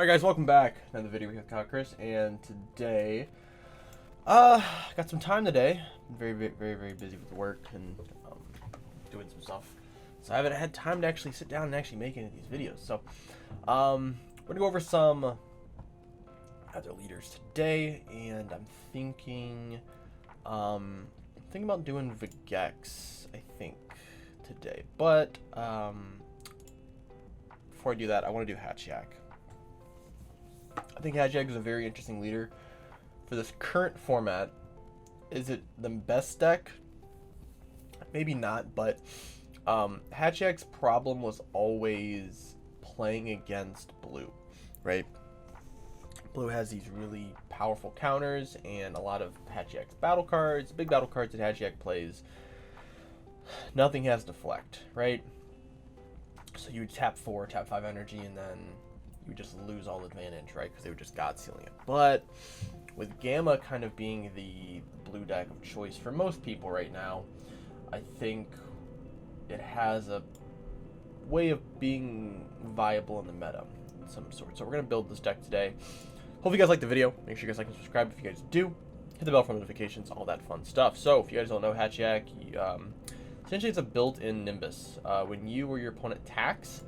Alright guys, welcome back. Another video with Chris, and today, got some time today. Been very busy with work and doing some stuff. So I haven't had time to actually sit down and actually make any of these videos. So, we're gonna go over some other leaders today, and I'm thinking about doing Vegex, I think, today. But, before I do that, I want to do Hatchiac. I think Hatchiac is a very interesting leader for this current format. Is it the best deck? Maybe not, but Hatchiac's problem was always playing against blue, right? Blue has these really powerful counters and a lot of Hatchiac's battle cards, big battle cards that Hatchiac plays. Nothing has deflect, right? So you tap 4, tap 5 energy, and then you just lose all advantage, right? Because they were just God sealing it. But with Gamma kind of being the blue deck of choice for most people right now, I think it has a way of being viable in the meta of some sort. So we're going to build this deck today. Hope you guys like the video. Make sure you guys like and subscribe if you guys do. Hit the bell for notifications, all that fun stuff. So if you guys don't know Hatchiac, essentially it's a built-in Nimbus. When you or your opponent attacks,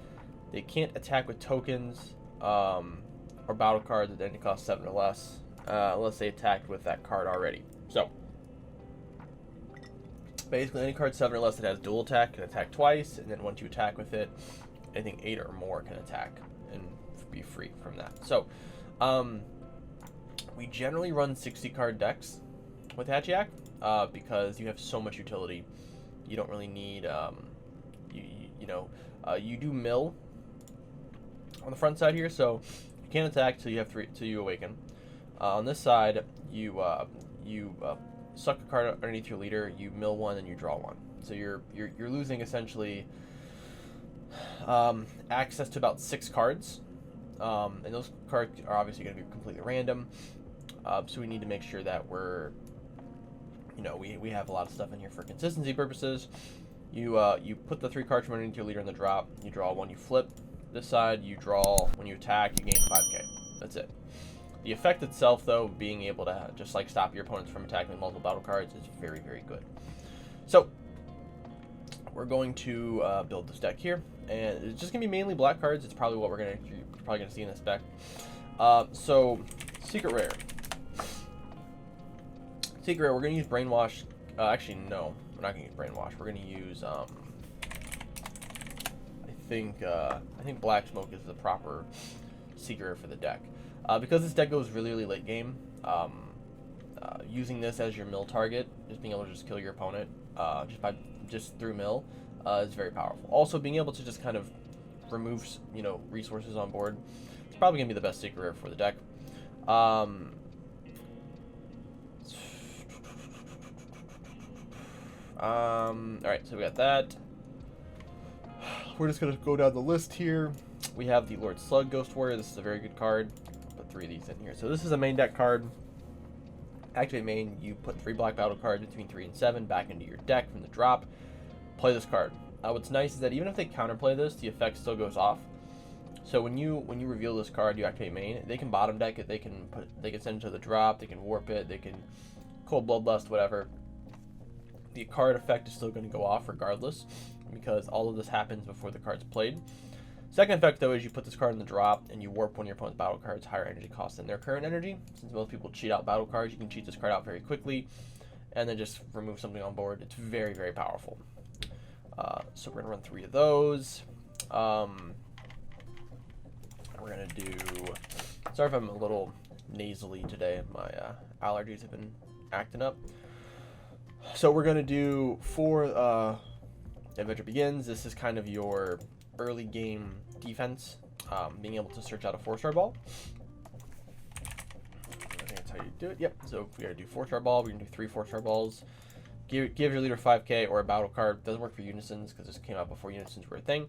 they can't attack with tokens or battle cards that only cost 7 or less, unless they attacked with that card already. So basically any card 7 or less that has dual attack can attack twice, and then once you attack with it, anything 8 or more can attack and be free from that. So we generally run 60 card decks with Hatchiac because you have so much utility. You don't really need you do mill on the front side here, so you can't attack till you have 3 till you awaken. On this side, you suck a card underneath your leader, you mill 1, and you draw 1. So you're losing essentially access to about 6 cards, and those cards are obviously going to be completely random. So we need to make sure that we have a lot of stuff in here for consistency purposes. You put the 3 cards from underneath your leader in the drop. You draw 1, you flip. This side, you draw. When you attack, you gain 5k. That's it. The effect itself, though, being able to just like stop your opponents from attacking with multiple battle cards, is very good. So we're going to build this deck here, and it's just gonna be mainly black cards. It's probably what you're probably gonna see in this deck. So secret rare. Secret rare. We're gonna use brainwash. Actually, no, we're not gonna use brainwash. We're gonna use I think black smoke is the proper secret for the deck, because this deck goes really late game. Using this as your mill target, just being able to just kill your opponent just through mill, is very powerful. Also, being able to just kind of remove resources on board, it's probably gonna be the best secret rare for the deck. All right, so we got that. We're just going to go down the list here. We have the Lord Slug Ghost Warrior. This is a very good card. Put 3 of these in here. So this is a main deck card. Activate main, you put 3 black battle cards between 3 and 7 back into your deck from the drop. Play this card. What's nice is that even if they counterplay this, the effect still goes off. So when you reveal this card, you activate main. They can bottom deck it. They can send it to the drop. They can warp it. They can Cold Bloodlust, whatever. The card effect is still going to go off regardless, because all of this happens before the card's played. Second effect, though, is you put this card in the drop and you warp one of your opponent's battle cards higher energy cost than their current energy. Since most people cheat out battle cards, you can cheat this card out very quickly and then just remove something on board. It's very powerful. So we're going to run 3 of those. We're going to do... Sorry if I'm a little nasally today. My allergies have been acting up. So we're going to do 4 Adventure Begins. This is kind of your early game defense, being able to search out a 4-star ball. I think that's how you do it. Yep. So if we gotta do 4-star ball, we can do 3 4-star balls. Give your leader 5k or a battle card. Doesn't work for unisons because this came out before unisons were a thing.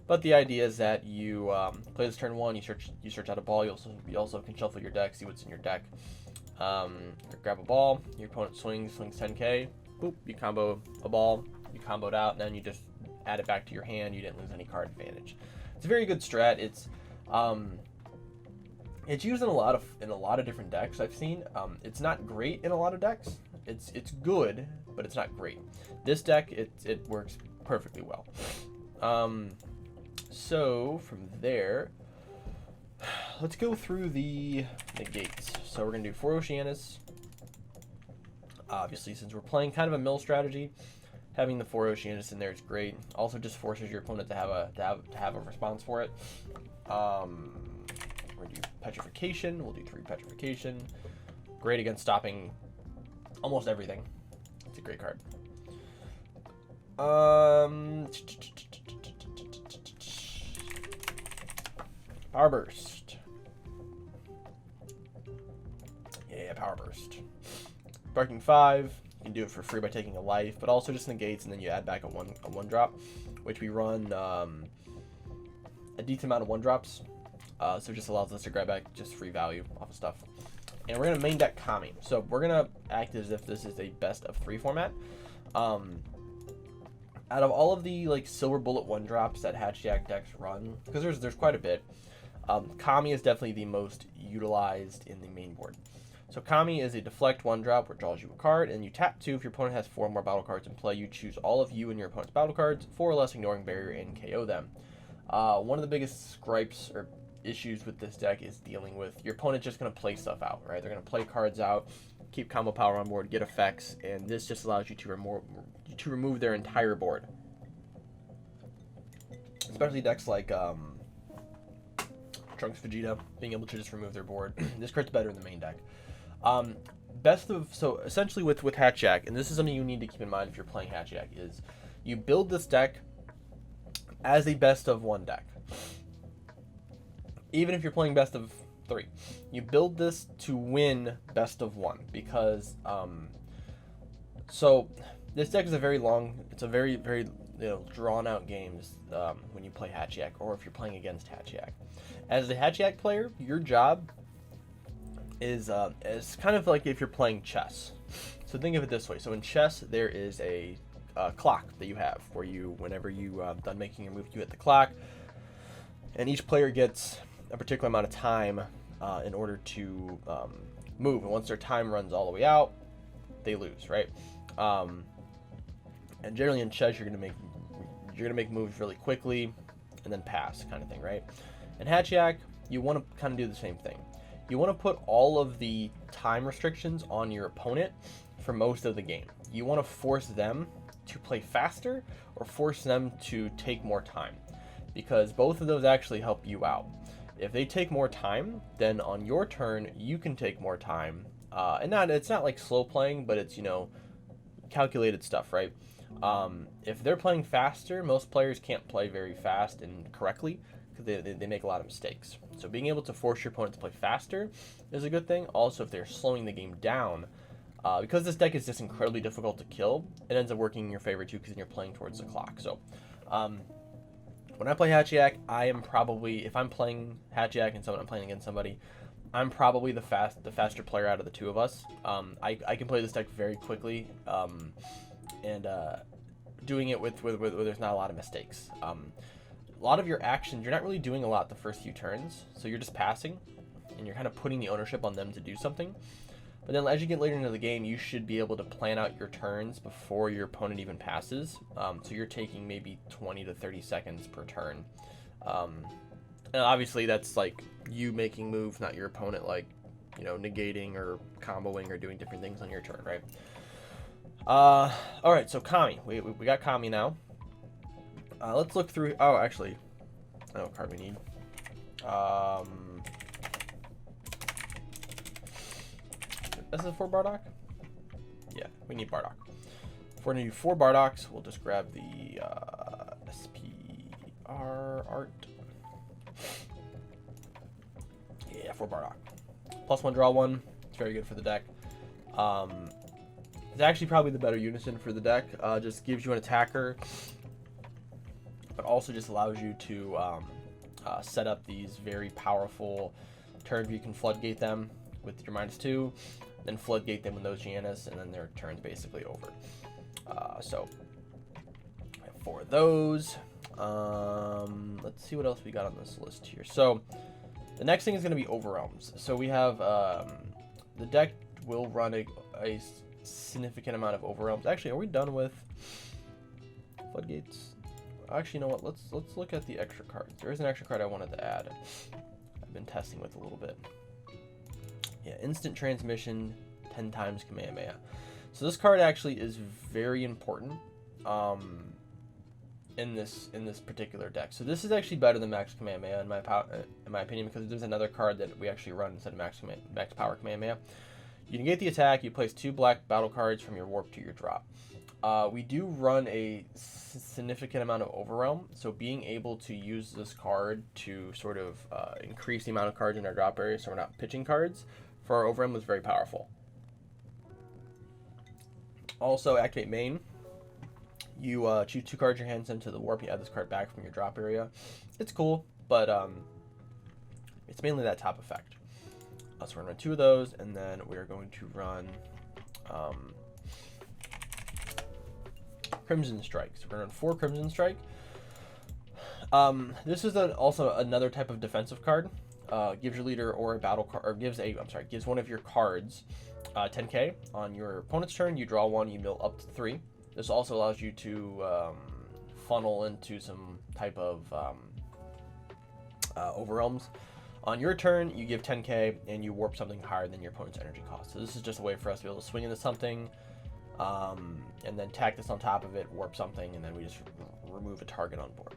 But the idea is that you play this turn 1. You search out a ball. You also can shuffle your deck, see what's in your deck. Grab a ball. Your opponent swings 10k. Boop. You combo a ball. You comboed out, and then you just add it back to your hand. You didn't lose any card advantage. It's a very good strat. It's It's used in a lot of different decks I've seen. It's not great in a lot of decks. It's good, but it's not great. This deck, it works perfectly well. So from there, let's go through the gates. So we're gonna do 4 Oceanus. Obviously, since we're playing kind of a mill strategy, having the 4 Oceanus in there is great. Also, just forces your opponent to have a response for it. We're gonna do Petrification. We'll do 3 Petrification. Great against stopping almost everything. It's a great card. Power Burst. Yeah, Power Burst. Barking 5. You can do it for free by taking a life, but also just negates, and then you add back a one drop, which we run a decent amount of 1-drops. So it just allows us to grab back just free value off of stuff. And we're gonna main deck Kami. So we're gonna act as if this is a best of 3 format. Out of all of the like silver bullet 1-drops that Hatchhyack decks run, because there's quite a bit, Kami is definitely the most utilized in the main board. So Kami is a deflect 1-drop which draws you a card, and you tap 2 if your opponent has 4 more battle cards in play. You choose all of you and your opponent's battle cards, 4 or less, ignoring barrier, and KO them. One of the biggest gripes or issues with this deck is dealing with your opponent just going to play stuff out, right? They're going to play cards out, keep combo power on board, get effects, and this just allows you to remove their entire board. Especially decks like Trunks Vegeta, being able to just remove their board. This card's better in the main deck. So essentially with Hatchiac, and this is something you need to keep in mind if you're playing Hatchiac, is you build this deck as a best of 1 deck. Even if you're playing best of 3, you build this to win best of 1, because so this deck is a very drawn out games when you play Hatchiac, or if you're playing against Hatchiac. As a Hatchiac player, your job is kind of like if you're playing chess. So think of it this way. So in chess, there is a clock that you have where whenever you done making your move, you hit the clock, and each player gets a particular amount of time in order to move. And once their time runs all the way out, they lose, right? And generally in chess, you're gonna make moves really quickly and then pass, kind of thing, right? In Hatchiac, you want to kind of do the same thing. You want to put all of the time restrictions on your opponent for most of the game. You want to force them to play faster or force them to take more time, because both of those actually help you out. If they take more time, then on your turn you can take more time, and it's not like slow playing, but it's calculated stuff, right? If they're playing faster, most players can't play very fast and correctly, because they make a lot of mistakes. So being able to force your opponent to play faster is a good thing. Also, if they're slowing the game down, because this deck is just incredibly difficult to kill, it ends up working in your favor too, because then you're playing towards the clock. So when I play Hatchiac, I am probably, if I'm playing Hatchiac and I'm playing against somebody, I'm probably the faster player out of the two of us. I can play this deck very quickly, and doing it with where there's not a lot of mistakes. A lot of your actions, you're not really doing a lot the first few turns, so you're just passing, and you're kind of putting the ownership on them to do something. But then as you get later into the game, you should be able to plan out your turns before your opponent even passes. So you're taking maybe 20 to 30 seconds per turn. And obviously that's like you making moves, not your opponent like, negating or comboing or doing different things on your turn, right? Alright, so Kami. We got Kami now. Let's look through. Oh, actually, I know what card we need. This is for Bardock? Yeah, we need Bardock. If we're going to do 4 Bardocks, we'll just grab the SPR art. Yeah, 4 Bardock. +1, draw 1. It's very good for the deck. It's actually probably the better unison for the deck. Just gives you an attacker, but also just allows you to set up these very powerful turns where you can floodgate them with your -2, then floodgate them with those Giannis, and then their turn's basically over. So for those, let's see what else we got on this list here. So The next thing is going to be Overwhelms. So we have the deck will run a significant amount of Overwhelms. Actually, are we done with Floodgates? Actually, you know what? Let's look at the extra cards. There is an extra card I wanted to add. I've been testing with a little bit. Yeah, Instant Transmission, 10 times Kamehameha. So this card actually is very important in this particular deck. So this is actually better than Max Kamehameha in my opinion, because there's another card that we actually run instead of Max Power Kamehameha. You negate the attack. You place 2 black battle cards from your warp to your drop. We do run a significant amount of Overwhelm, so being able to use this card to sort of increase the amount of cards in our drop area, so we're not pitching cards for our Overwhelm, was very powerful. Also, activate main. You choose 2 cards in your hand, send to the warp. You add this card back from your drop area. It's cool, but it's mainly that top effect. So we're going to run 2 of those, and then we're going to run Crimson Strike. So we're going to run 4 Crimson Strike. This is also another type of defensive card. Gives your leader or a battle card, or gives one of your cards 10k. On your opponent's turn, you draw 1, you mill up to 3. This also allows you to funnel into some type of Overwhelms. On your turn, you give 10k and you warp something higher than your opponent's energy cost. So this is just a way for us to be able to swing into something, and then tack this on top of it, warp something, and then we just remove a target on board.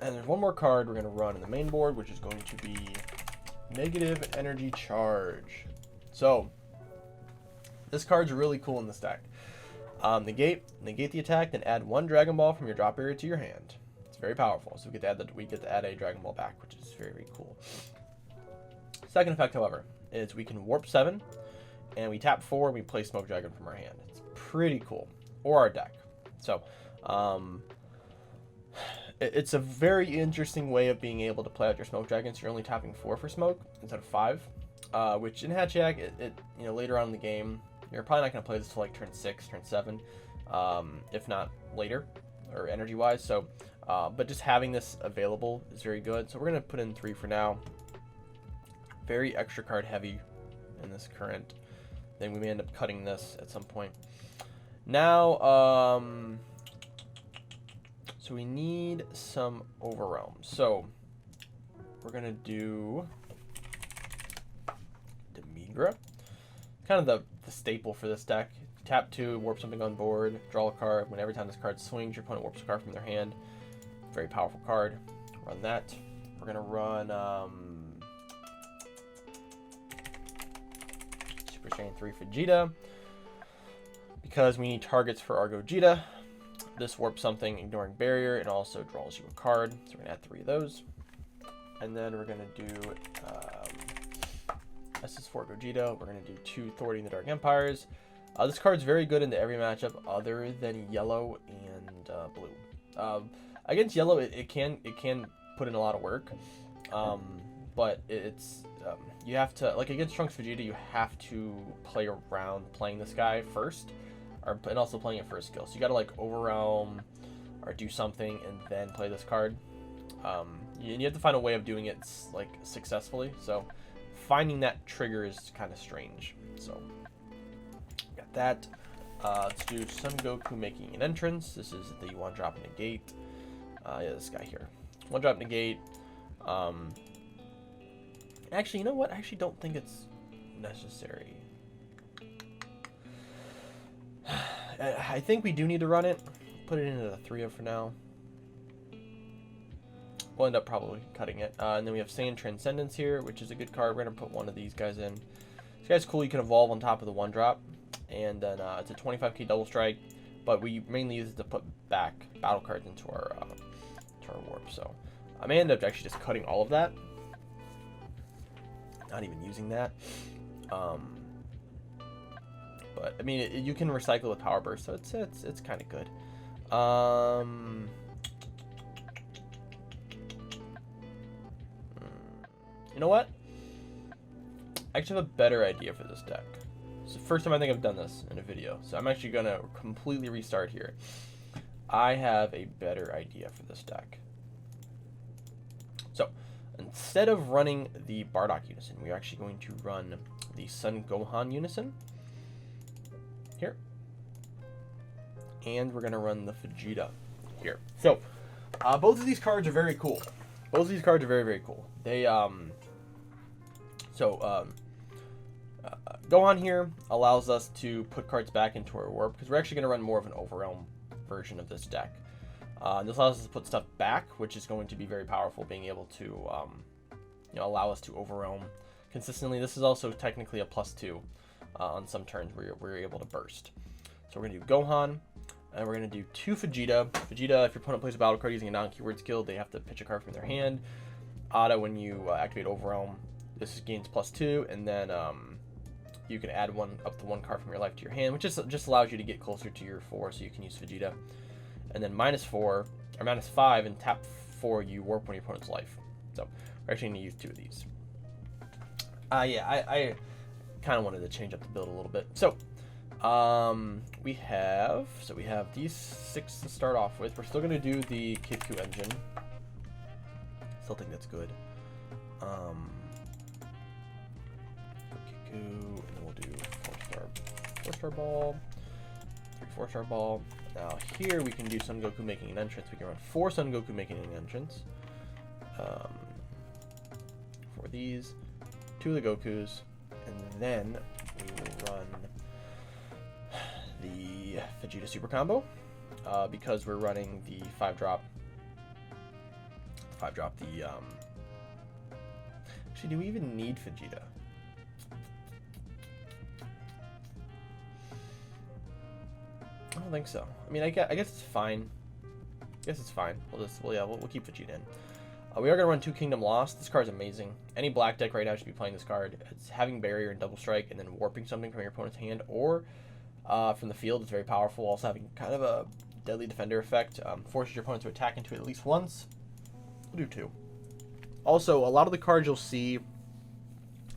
And there's one more card we're going to run in the main board, which is going to be Negative Energy Charge. So this card's really cool in this deck. Negate the attack, then add 1 Dragon Ball from your drop area to your hand. It's very powerful. So we get to add a Dragon Ball back, which is very, very cool. Second effect, however, is we can warp 7, and we tap 4, and we play Smoke Dragon from our hand. It's pretty cool. Or our deck. So it's a very interesting way of being able to play out your Smoke Dragons. You're only tapping 4 for smoke instead of 5, which in Hatchiac, later on in the game, you're probably not going to play this till like turn 6, turn 7, if not later, or energy-wise. So, but just having this available is very good. So we're going to put in 3 for now. Very extra card heavy in this current. Then we may end up cutting this at some point. Now, so we need some Overwhelm. So we're going to do Demigra. Kind of the staple for this deck. Tap 2, warp something on board, draw a card. When every time this card swings, your opponent warps a card from their hand. Very powerful card. Run that. We're going to run Super Saiyan 3 Vegeta, because we need targets for our Gogeta. This warps something, ignoring barrier, and also draws you a card. So we're going to add 3 of those. And then we're going to do SS4 Gogeta. We're going to do 2 Thwarting the Dark Empires. This card's very good into every matchup other than yellow and blue. Against yellow, it can put in a lot of work, but it's you have to, like against Trunks Vegeta, you have to play around playing this guy first, and also playing it for a skill. So you got to like overwhelm or do something and then play this card. You have to find a way of doing it like successfully. So finding that trigger is kind of strange. So got that. Let's do Son Goku making an entrance. This is the 1-drop negate. Yeah, this guy here. 1-drop negate. Actually, you know what? I actually don't think it's necessary. I think we do need to run it. Put it into the 3-0 for now. We'll end up probably cutting it. And then we have Saiyan Transcendence here, which is a good card. We're going to put one of these guys in. This guy's cool. You can evolve on top of the 1-drop. And then it's a 25k double strike. But we mainly use it to put back battle cards into our warp. So I may end up actually just cutting all of that. Not even using that. But I mean, you can recycle with Power Burst, so it's kind of good. You know what? I actually have a better idea for this deck. It's the first time I think I've done this in a video, so I'm actually gonna completely restart here. I have a better idea for this deck. So instead of running the Bardock Unison, we're actually going to run the Son Gohan Unison here. And we're going to run the Vegeta here. So both of these cards are very cool. Both of these cards are very, very cool. They, Gohan here allows us to put cards back into our warp, because we're actually going to run more of an Overrealm version of this deck. This allows us to put stuff back, which is going to be very powerful, being able to allow us to Overrealm consistently. This is also technically a +2 on some turns where we're able to burst. So we're going to do Gohan, and we're going to do 2 Vegeta. Vegeta, if your opponent plays a battle card using a non-keyword skill, they have to pitch a card from their hand. Ada, when you activate Overrealm, this gains +2, and then you can add up to 1 card from your life to your hand, which just allows you to get closer to your 4, so you can use Vegeta. And then -4 or -5, and tap 4, you warp one of your opponent's life. So we're actually going to use 2 of these. I kind of wanted to change up the build a little bit. So we have these 6 to start off with. We're still going to do the Kid-Ku engine. Still think that's good. Kid-Ku, and then we'll do 4-star ball, 3 4-star ball. Now here we can do Son Goku making an entrance. We can run 4 Son Goku making an entrance. For these, 2 of the Gokus, and then we will run the Vegeta Super Combo, because we're running the 5-drop. Actually, do we even need Vegeta? I don't think so. I mean, I guess it's fine. We'll keep Vegeta in. We are going to run 2 Kingdom Lost. This card's amazing. Any black deck right now should be playing this card. It's having barrier and double strike, and then warping something from your opponent's hand or from the field is very powerful. Also having kind of a deadly defender effect. Forces your opponent to attack into it at least once. We'll do 2. Also, a lot of the cards you'll see,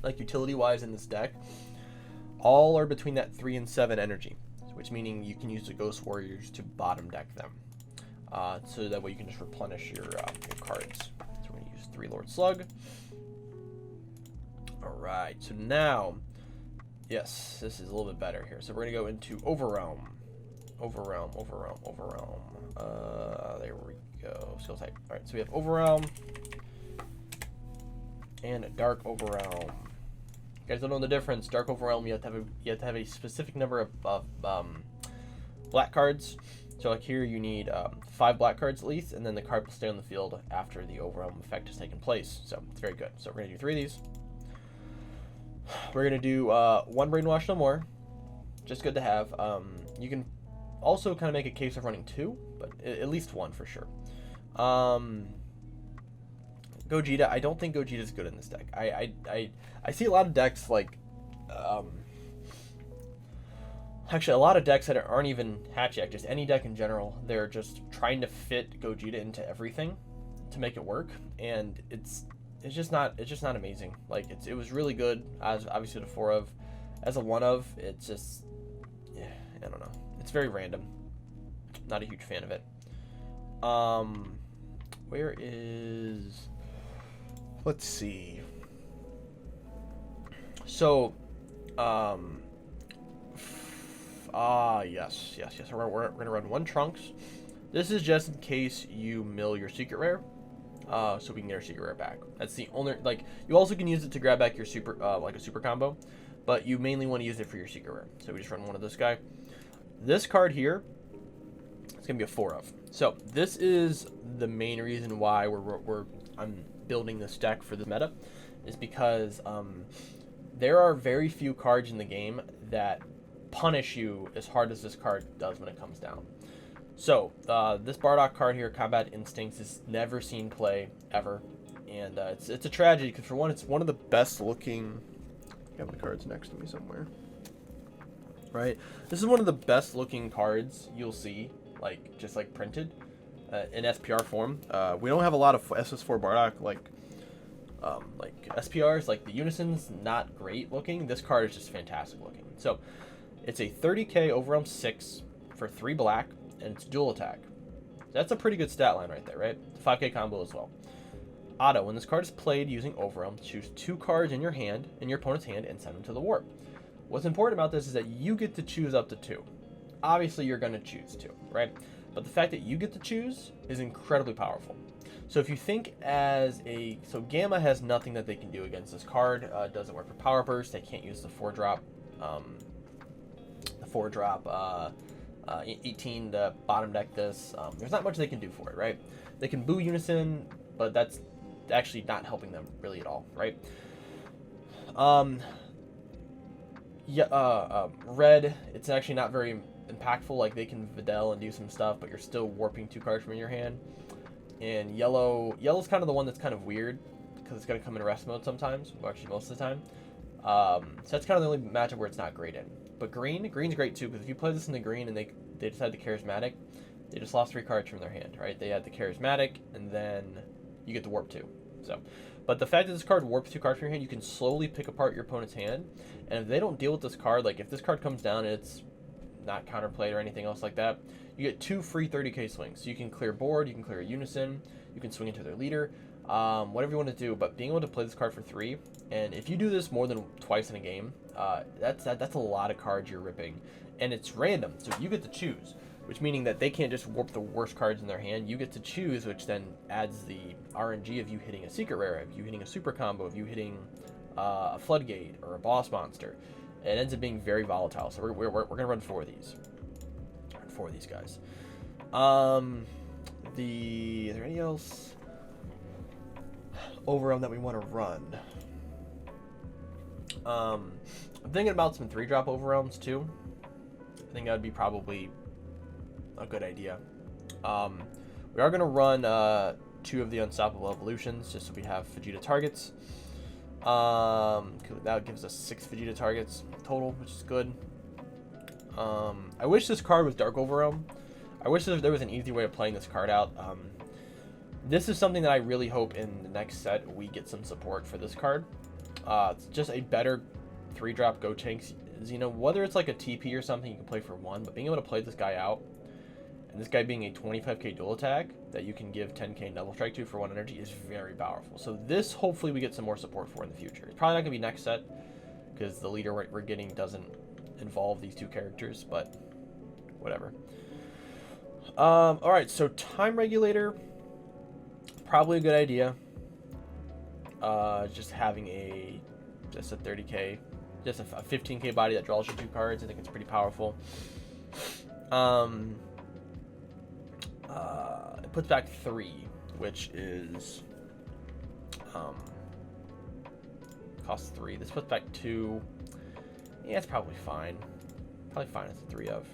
like utility-wise in this deck, all are between that 3 and 7 energy, which meaning you can use the Ghost Warriors to bottom deck them. So that way you can just replenish your cards. So we're going to use 3 Lord Slug. Alright, so now, yes, this is a little bit better here. So we're going to go into Overrealm. There we go. Skill type. Alright, so we have Overrealm and Dark Overrealm. You guys don't know the difference. Dark Overrealm, you have to have a specific number of black cards. So like here you need 5 black cards at least, and then the card will stay on the field after the Overrealm effect has taken place. So it's very good. So we're going to do 3 of these. We're going to do 1 Brainwash No More. Just good to have. You can also kind of make a case of running 2, but at least 1 for sure. Gogeta, I don't think Gogeta is good in this deck. I see a lot of decks like... Actually, a lot of decks that aren't even Hatchiac, just any deck in general, they're just trying to fit Gogeta into everything to make it work, and it's just not amazing. Like it was really good as obviously the 4 of, as a 1 of, it's just, yeah, I don't know. It's very random. Not a huge fan of it. Where is? Let's see. So, yes. We're gonna run 1 Trunks. This is just in case you mill your secret rare, so we can get our secret rare back. That's the only, like, you also can use it to grab back your super, like a super combo, but you mainly want to use it for your secret rare. So we just run 1 of this guy. This card here, it's gonna be a 4 of. So this is the main reason why I'm building this deck for the meta, is because there are very few cards in the game that punish you as hard as this card does when it comes down. So this Bardock card here, Combat Instincts, is never seen play ever, and it's a tragedy because for one, it's one of the best looking. I have the cards next to me somewhere. Right, this is one of the best looking cards you'll see, like just like printed in SPR form. We don't have a lot of SS4 Bardock like SPRs, like the Unison's not great looking. This card is just fantastic looking. So it's a 30k Overrealm 6 for 3 black, and it's dual attack. That's a pretty good stat line right there, right? 5k combo as well. Auto, when this card is played using Overwhelm, choose 2 cards in your opponent's hand, and send them to the warp. What's important about this is that you get to choose up to 2. Obviously, you're going to choose 2, right? But the fact that you get to choose is incredibly powerful. So if you think so Gamma has nothing that they can do against this card. It doesn't work for Power Burst. They can't use the 4-drop, 18 to bottom deck this. There's not much they can do for it, right? They can boo Unison, but that's actually not helping them really at all, right? Red, it's actually not very impactful. Like, they can Videl and do some stuff, but you're still warping 2 cards from your hand. And yellow's kind of the one that's kind of weird, because it's going to come in rest mode sometimes, well, actually most of the time. So that's kind of the only matchup where it's not great in. But green's great too, because if you play this in the green and they decide the charismatic, they just lost 3 cards from their hand, right? They had the charismatic, and then you get the warp 2. So, but the fact that this card warps 2 cards from your hand, you can slowly pick apart your opponent's hand. And if they don't deal with this card, like if this card comes down and it's not counterplayed or anything else like that, you get 2 free 30k swings. So you can clear board, you can clear a Unison, you can swing into their leader, whatever you want to do. But being able to play this card for 3, and if you do this more than twice in a game, that's a lot of cards you're ripping, and it's random, so you get to choose. Which meaning that they can't just warp the worst cards in their hand. You get to choose, which then adds the RNG of you hitting a secret rare, of you hitting a super combo, of you hitting a floodgate or a boss monster. It ends up being very volatile. So we're gonna run 4 of these. 4 of these guys. Is there any else Overwhelm that we want to run? I'm thinking about some 3-drop Overwhelms too. I think that would be probably a good idea. We are going to run 2 of the Unstoppable Evolutions, just so we have Vegeta targets. That gives us 6 Vegeta targets total, which is good. I wish this card was Dark Overwhelm. I wish there was an easy way of playing this card out. This is something that I really hope in the next set we get some support for this card. It's just a better 3-drop Gotenks. Whether it's like a TP or something you can play for 1, but being able to play this guy out, and this guy being a 25k dual attack that you can give 10k double strike to for 1 energy is very powerful. So this, hopefully, we get some more support for in the future. It's probably not going to be next set, because the leader we're getting doesn't involve these 2 characters, but whatever. Alright, so Time Regulator, probably a good idea. Just having just a 30k, just a 15k body that draws you 2 cards. I think it's pretty powerful. It puts back 3, which is costs 3. This puts back 2. Yeah, it's probably fine. Probably fine as a 3 of.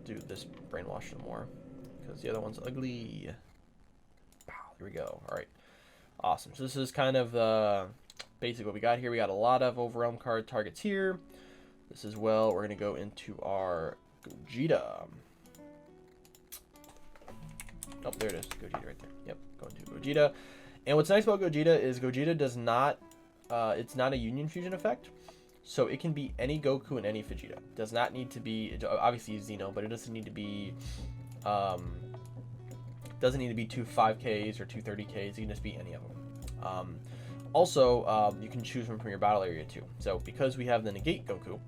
Do this brainwash some more, because the other one's ugly. Wow, here we go. All right, awesome. So this is kind of basically what we got here. We got a lot of Overwhelm card targets here. This as well. We're gonna go into our Gogeta. Oh, there it is. Gogeta right there. Yep, going to Gogeta. And what's nice about Gogeta is Gogeta does not, it's not a Union Fusion effect. So it can be any Goku and any Vegeta. It does not need to be, obviously Xeno, but it doesn't need to be, doesn't need to be 2 5Ks or 2 30Ks. It can just be any of them. Also, you can choose from your battle area too. So because we have the Negate Goku,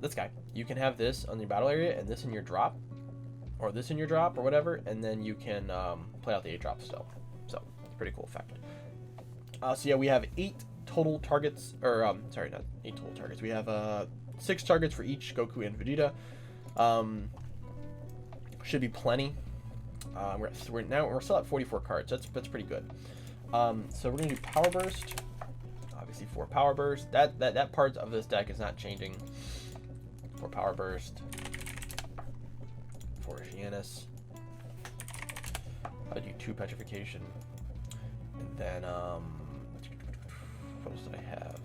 this guy, you can have this on your battle area and this in your drop, or this in your drop, or whatever, and then you can play out the 8-drop still. So it's a pretty cool effect. So yeah, we have 8 total targets, or sorry, not 8 total targets. We have 6 targets for each Goku and Vegeta. Should be plenty. We're still at 44 cards. That's pretty good. So we're gonna do Power Burst. Obviously 4 Power Burst. That part of this deck is not changing. 4 Power Burst. 4 Giannis. I'll do 2 Petrification, and then what else did I have?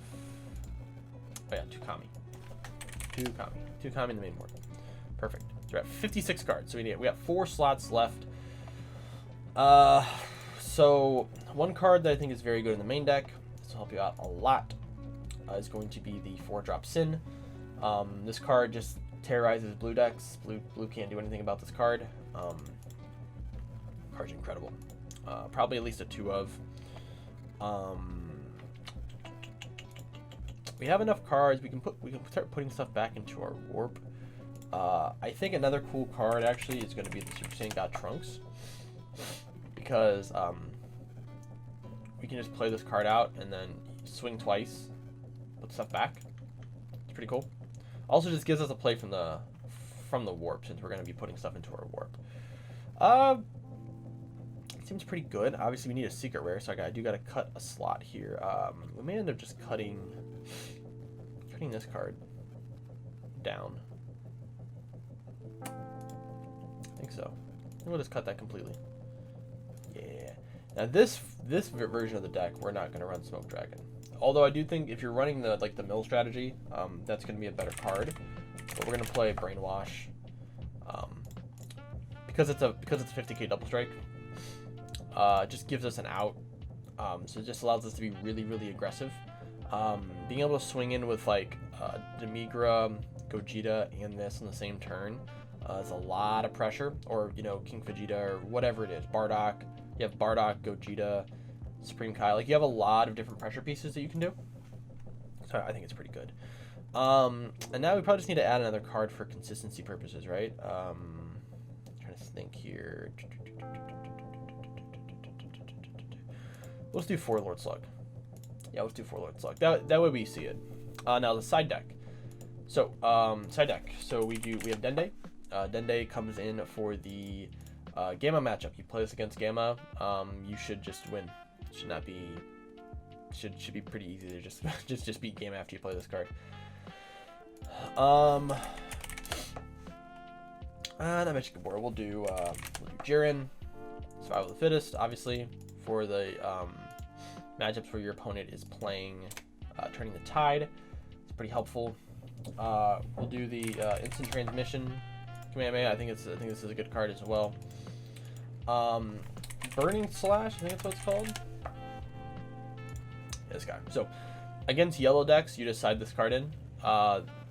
Oh yeah, 2 Kami. 2 Kami in the main board. Perfect. So we're at 56 cards. So we got 4 slots left. So one card that I think is very good in the main deck, this will help you out a lot, is going to be the 4-drop Sin. This card just terrorizes blue decks. Blue can't do anything about this card. Card's incredible. Probably at least a 2 of. We have enough cards. We can start putting stuff back into our warp. I think another cool card actually is going to be the Super Saiyan God Trunks, because we can just play this card out and then swing twice, put stuff back. It's pretty cool. Also, just gives us a play from the warp, since we're going to be putting stuff into our warp. Seems pretty good. Obviously, we need a secret rare, so I do got to cut a slot here. We may end up just cutting this card down. I think so. And we'll just cut that completely. Yeah. Now this version of the deck, we're not going to run Smoke Dragon. Although I do think if you're running the mill strategy, that's going to be a better card. But we're going to play Brainwash, because it's a 50k double strike. It just gives us an out, so it just allows us to be really, really aggressive. Being able to swing in with like Demigra, Gogeta, and this on the same turn is a lot of pressure. Or, you know, King Vegeta or whatever it is. Bardock. You have Bardock, Gogeta, Supreme Kai. Like, you have a lot of different pressure pieces that you can do. So I think it's pretty good. And now we probably just need to add another card for consistency purposes, right? Trying to think here. Let's do 4 Lord Slug. Yeah, let's do 4 Lord Slug. That way we see it. Now the side deck. So side deck. So we have Dende. Dende comes in for the Gamma matchup. You play this against Gamma. You should just win. Should not be. Should be pretty easy to just beat Gamma after you play this card. Not Magic Board. We'll do Jiren. Survival of the Fittest, obviously, for the matchups where your opponent is playing Turning the Tide. It's pretty helpful. We'll do the Instant Transmission Kamehameha. I think this is a good card as well. Burning Slash, I think that's what it's called. This guy. So against yellow decks, you decide this card in.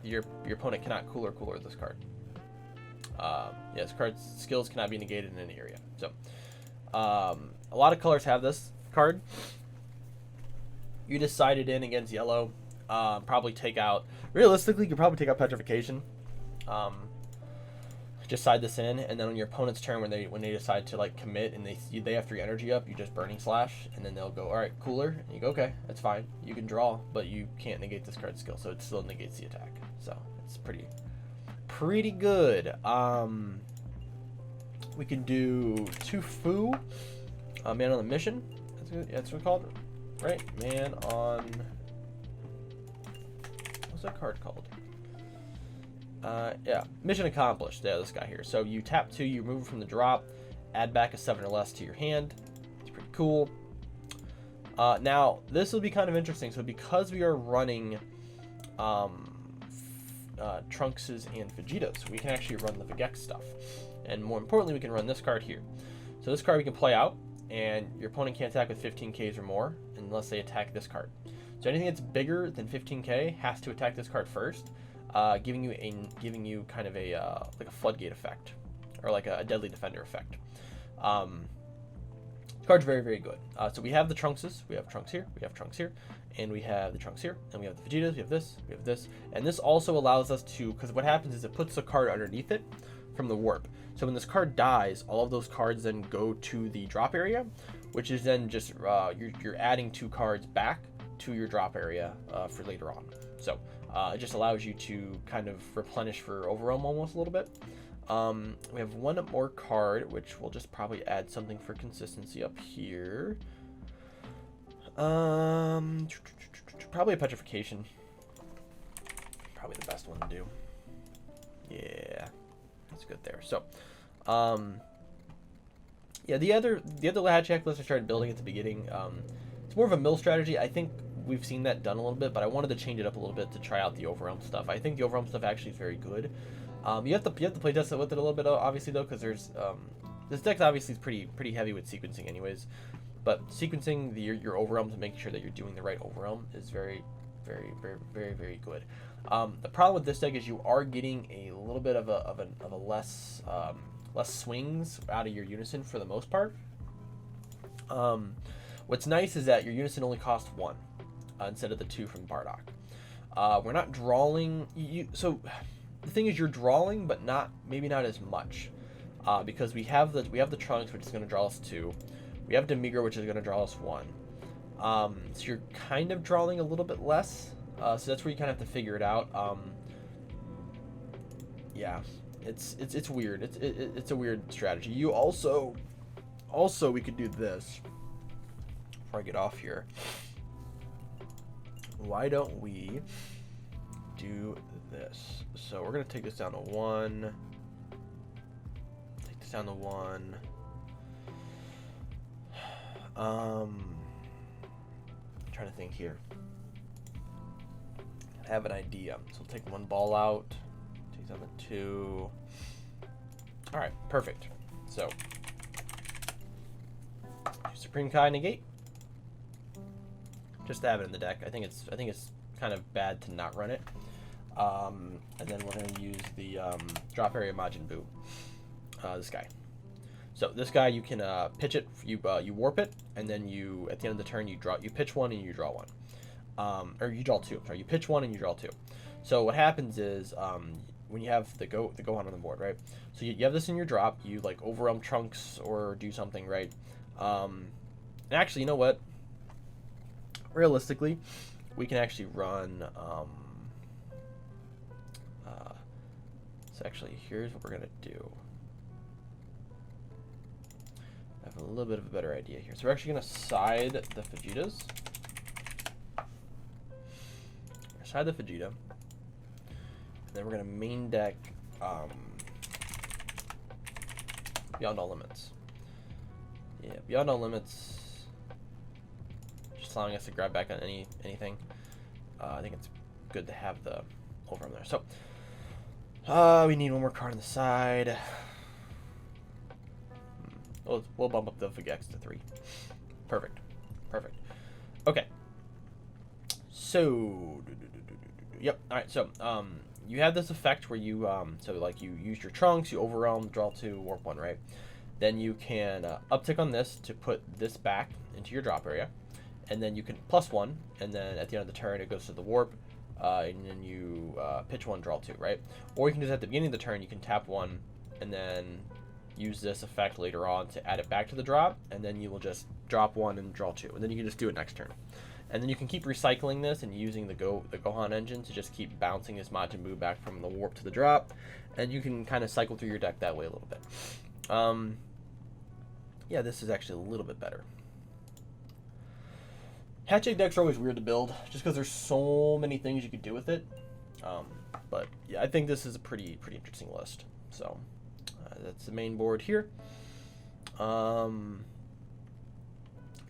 Your opponent cannot cooler this card. This card's skills cannot be negated in any area. So a lot of colors have this card. You decide it in against yellow. Probably take out. Realistically, you could probably take out Petrification. Just side this in, and then on your opponent's turn, when they decide to like commit and they have 3 energy up, you just Burning Slash, and then they'll go, all right, cooler, and you go, okay, that's fine. You can draw, but you can't negate this card's skill, so it still negates the attack. So it's pretty good. We can do 2 Fu, Man on the Mission. That's what it's called, right? Man on. What's that card called? Yeah, Mission Accomplished. Yeah, this guy here. So you tap 2, you remove it from the drop, add back a 7 or less to your hand. It's pretty cool. Now this will be kind of interesting. So because we are running Trunkses and Vegetas, we can actually run the Vegex stuff, and more importantly, we can run this card here. So this card we can play out, and your opponent can't attack with 15Ks or more unless they attack this card. So anything that's bigger than 15K has to attack this card first. Giving you kind of a like a floodgate effect, or like a deadly defender effect. This card's very, very good. So we have the Trunkses, we have Trunks here, we have Trunks here, and we have the Trunks here, and we have the Vegetas, we have this, and this also allows us to, because what happens is it puts the card underneath it from the warp. So when this card dies, all of those cards then go to the drop area, which is then just you're adding 2 cards back to your drop area for later on. So it just allows you to kind of replenish for Overwhelm almost a little bit. We have 1 more card, which we'll just probably add something for consistency up here. Probably a Petrification. Probably the best one to do. Yeah, that's good there. So, yeah, the other Hatchhyack list I started building at the beginning. It's more of a mill strategy. I think we've seen that done a little bit, but I wanted to change it up a little bit to try out the Overwhelm stuff. I think the Overwhelm stuff actually is very good. You have to play test it with it a little bit, obviously, though, because there's this deck obviously is pretty heavy with sequencing, anyways. But sequencing your Overwhelm to make sure that you're doing the right Overwhelm is very very, very, very, very good. The problem with this deck is you are getting a little bit of a less swings out of your unison for the most part. What's nice is that your unison only costs 1 instead of the 2 from Bardock. We're not drawing so the thing is you're drawing, but maybe not as much, because we have the Trunks, which is going to draw us 2. We have Demigra, which is going to draw us 1. So you're kind of drawing a little bit less. So that's where you kind of have to figure it out. Yeah, it's weird. It's a weird strategy. You also we could do this before I get off here. Why don't we do this? So we're gonna take this down to 1. Take this down to 1. I'm trying to think here. I have an idea. So we'll take 1 ball out. Take down the 2. All right, perfect. So Supreme Kai negate. Just to have it in the deck. I think it's kind of bad to not run it. And then we're going to use the drop area Majin Buu. This guy. So this guy, you can pitch it. You warp it, and then you at the end of the turn you pitch 1 and you draw 1. Or you draw 2. Sorry, you pitch 1 and you draw 2. So what happens is when you have the Gohan on the board, right? So you have this in your drop. You like overwhelm Trunks or do something, right? And actually, you know what? Realistically, we can actually run. So actually, here's what we're gonna do. I have a little bit of a better idea here. So we're actually gonna side the Vegetas. Side the Vegeta. And then we're gonna main deck Beyond All Limits. Yeah, Beyond All Limits. Just allowing us to grab back on anything. I think it's good to have the overarm there. So we need 1 more card on the side. We'll bump up the Vegex to 3. Perfect. Perfect. Okay. So yep. All right. So you have this effect where you so like you use your Trunks, you overwhelm, draw 2, warp 1, right? Then you can uptick on this to put this back into your drop area, and then you can +1, and then at the end of the turn it goes to the warp, and then you pitch 1, draw 2, right? Or you can just at the beginning of the turn you can tap 1, and then use this effect later on to add it back to the drop, and then you will just drop 1 and draw 2, and then you can just do it next turn. And then you can keep recycling this and using the Gohan engine to just keep bouncing this Majin Buu back from the warp to the drop, and you can kind of cycle through your deck that way a little bit. Yeah, this is actually a little bit better. Hatchiac decks are always weird to build, just because there's so many things you could do with it. But yeah, I think this is a pretty interesting list. So that's the main board here. And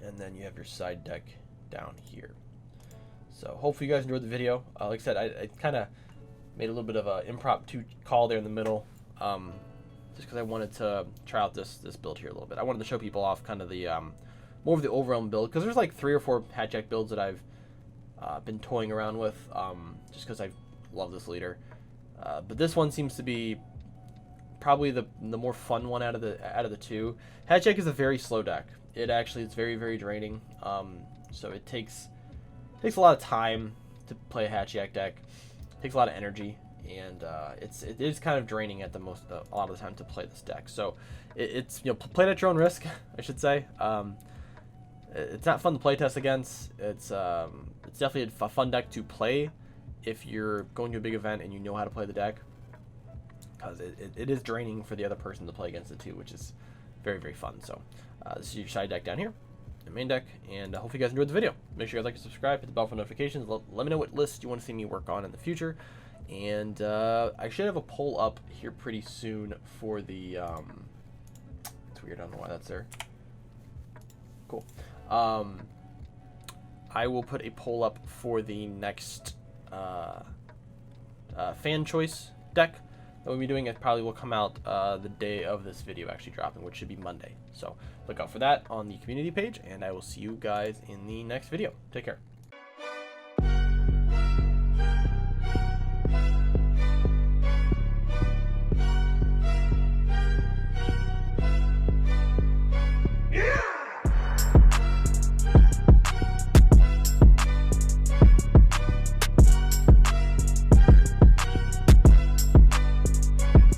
then you have your side deck down here. So hopefully you guys enjoyed the video. Like I said, I kind of made a little bit of an impromptu call there in the middle, just because I wanted to try out this build here a little bit. I wanted to show people off kind of the more of the overwhelm build, because there's like 3 or 4 Hatchhyack builds that I've been toying around with, just because I love this leader. But this one seems to be probably the more fun one out of the 2. Hatchhyack is a very slow deck. It's very draining. So it takes a lot of time to play a Hatchiac deck. It takes a lot of energy, and it is kind of draining at a lot of the time to play this deck. So it's play it at your own risk, I should say. It's not fun to play test against. It's definitely a fun deck to play if you're going to a big event and you know how to play the deck, because it is draining for the other person to play against it too, which is very fun. So this is your side deck down here, the main deck, and I hope you guys enjoyed the video. Make sure you guys like and subscribe, hit the bell for notifications. Let me know what list you want to see me work on in the future, and I should have a poll up here pretty soon for the it's weird, I don't know why that's there. Cool. I will put a poll up for the next fan choice deck that we'll be doing. It probably will come out the day of this video actually dropping, which should be Monday. So look out for that on the community page, and I will see you guys in the next video. Take care.